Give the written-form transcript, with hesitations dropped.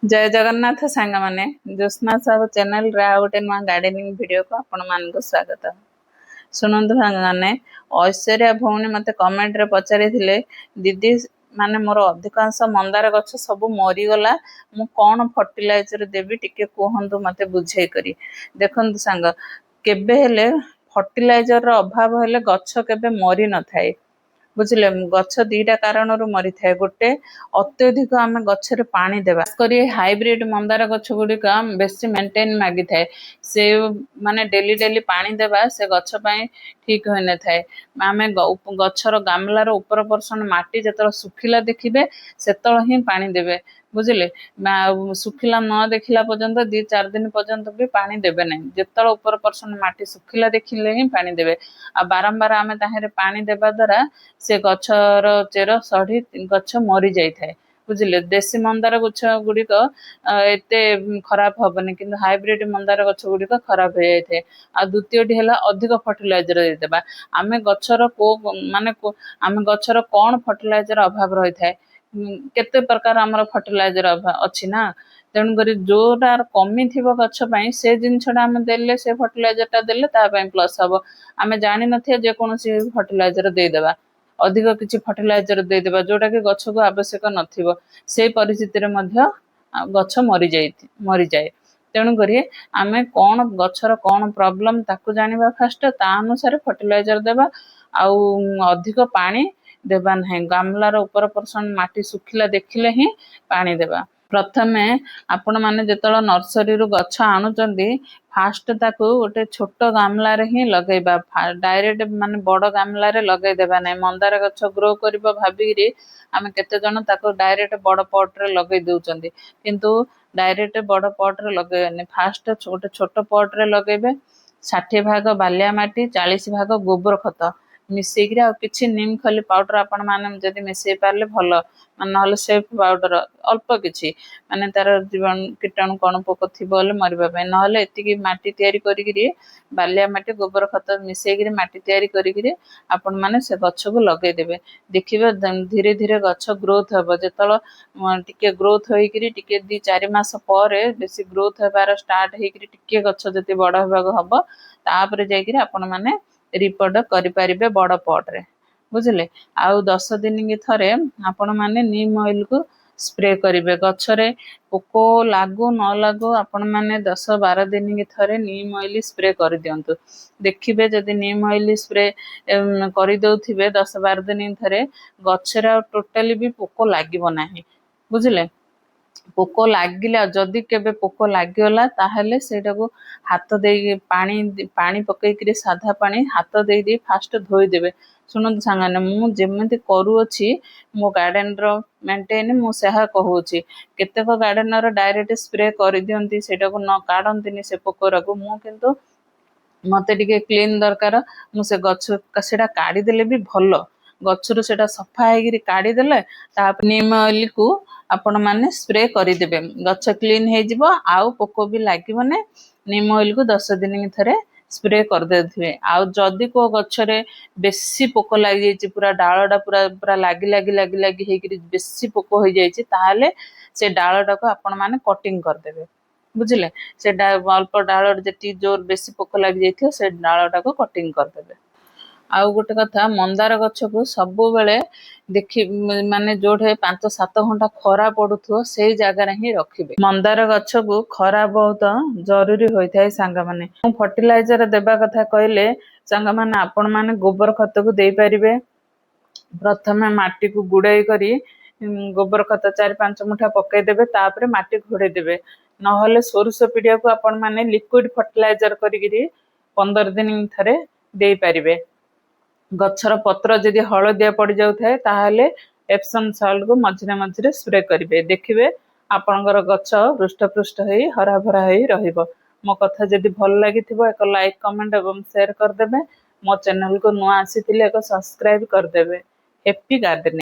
जय जगन्नाथ सांग माने ज्योत्ना साहब चैनल रे आ गोटे नुआ गार्डनिंग वीडियो को आपण मान को स्वागत। सुनंदु सांग माने ऐश्वर्या भौणी मते कमेंट रे पचारि थिले दीदी माने मोर अधिकांश मंदार गछ सब मरी गला मु कोन फर्टिलाइजर देबी टिके कहंतु मते बुझाई करी। देखंतु सांग केबे हेले फर्टिलाइजर रो अभाव हेले गछ केबे मरी न थाए बुझिले। गछ दीटा कारण मरी थाए गोटे अत्यधिक आम गछरे पानी देवा करी हाइब्रिड मंदार गछ गुड़िक बेसी मेंटेन मागी थाए से माने डेली डेली पानी देवा से गछ पाई ठीक होई न थाए। आमे गछर गामलार ऊपर पर्सन माटी जतल सुखिला देखिबे सेतल ही पानी देबे बुझिले। सुखिला न देखिला पर्यंत 2-4 दिन पर्यंत भी पानी देबे नहीं। जतल ऊपर पर्सन माटी सुखिला देखिले ही पानी देबे। आ बारंबार आमे ताहेरे पानी देबा द्वारा से गछर चेर सढ़ी गछ मरी जाई थाए बुझिले। देसी मंदार गछ गुड़िक एते खराब हबनी किंतु हाइब्रिड मंदार गछ गुड़िक खराब हो जाई थाए। आ द्वितीयटी हला अधिक फर्टिलाइजर दे देबा। आमे गछर को माने आमे गछर कोन फर्टिलाइजर अभाव रही थाए केते प्रकार हमर फर्टिलाइजर अछि ना। तेणु करी जोटा कमी थिबो गछ पई से जिनछडा आमे देले से फर्टिलाइजर ता देले ता पई प्लस हबो। आमे जानि नथिया जे कोनोसी फर्टिलाइजर दे देबा अधिक किसी फर्टिलाइजर दे देबा जोटा कि गछ को आवश्यक नथिबो से परिस्थिति रे मध्य गछ मरी जाए। तेणु करी आमे कोन गछर कोन प्रॉब्लम ताकू जानिबा फास्ट ता अनुसार फर्टिलाइजर देबा आउ अधिक पानी देबा नहीं। गामलार ऊपर पर्सन माटी सुखिला देखिले ही पानी देबा। प्रथमे आपण माने जेतल नर्सरी रु गछ आणुचंदी फास्ट ताकू गोटे छोट गामला रे ही लगेबा डायरेक्ट माने बड़ गामला रे लगे देबा नहीं। मंदार गछ ग्रो करबो भाबीरी आमे केते जण ताकू डायरेक्ट बड़ पॉट रे लगे देउचंदी किंतु डायरेक्ट बड़ पॉट रे लगेबेनी। फास्ट छोटे छोट पॉट रे लगेबे 60 भाग बालिया माटी 40 भाग गोबर खत मिसेकिरी आ किछि नीम खली पाउडर आपण माने जदी मिसेई पारले भलो माने नहले सेफ पाउडर अल्प किछि माने तार जीवन कीटाणु कोन पोक थिबो बोले मरिबा पय नहले एतिकी माटी तयारी करिगिरी बालिया माटी गोबर खत मिसेकिरी माटी तयारी करिगिरी आपण माने से गछ को लगे देबे। देखिबे धीरे धीरे गछ ग्रोथ हबो जेतल टिके ग्रोथ होइगिरी टिके 2-4 मास परे बेसी ग्रोथ हेबार स्टार्ट हेगिरी टिके गछ जति बड़ हेबागो हबो तापर जाइगिरी आपण माने रिपोर्ट करि परिबे बड़ पॉट रे बुझिले। आउ 10 दिन की थरे आपण माने नीम ऑयल को स्प्रे करिवे गछरे पोको लागू न लागू आपण माने 10-12 दिन की थरे नीम ऑयल स्प्रे कर दियंतु। देखिबे जदि नीम ऑयल स्प्रे करि दउथिबे 10-12 दिन की थरे गछरा टोटली भी पोको लागिबो नाही बुझिले। पोको लागिला जदि केबे पोको लागिगला ताहले सेटा को हाथ दे पानी पकईकरी साधा पानी हाथ दे दे फास्ट धोई देबे। सुनंतु सांगाने मु जेमति करू अछि मो गार्डन रो मेंटेन मु सेहा कहूची केतेक गार्डनर डायरेक्ट स्प्रे कर दियंती सेटा को न काढंतीनी से पोकोरा को मु किंतु मते टिके क्लीन दरकार मु से गछ सेटा काढी देले भी भलो गछरु सेटा सफा हेगिरी काढी देले ता नीम ऑयल को आपण माने स्प्रे करि देबे गछ क्लीन हे जिवो आउ पोको भी लागिबो ने। नीम ऑयल को 10 दिन की थरे स्प्रे कर देथिबे। आउ जदी को गछरे बेसी पोको लागि जायछि पूरा डाळडा पूरा पूरा लागी हेगिरी बेसी पोको होई जायछि ताहाले से डाळडा को आपण माने कटिंग कर देबे बुझिले। से अल्प डाळ जेती जोर बेसी पोको लागि जायथियो से डाळडा को कटिंग कर देबे। आउ गोटे कथा मंदार गछ को सबु बेले देखि माने जोठे 5-7 घंटा खरा पडुथो सेही जगह रे ही रखिबे। मंदार गछ को खरा बहुत जरूरी होई थाए सांग माने। फर्टिलाइजर देबा कथा कहले सांग माने आपण माने गोबर खत को देई परिबे। प्रथमे माटी को गुड़ाई करी गोबर खत 4-5 मुठा पकई देबे तापरे माटी घोड़े देबे नहले सोरसो पीडिया को आपण माने लिक्विड फर्टिलाइजर करिगिरी 15 दिन थरे देई परिबे। गछर पत्र जदि हलदिया पड़ जाउ थाए ताहाले एप्सम सॉल्ट को मझिरे मझिरे स्प्रे करिवे। देखिबे आपनकर गछ हृष्टपुष्ट होई हरा भरा होई रहिबो। मो कथा जदि भल लागिथिबो एक लाइक कमेंट एवं शेयर कर देबे। मो चैनल को नुआ आसीथिले एक सब्सक्राइब कर देबे। Happy gardening.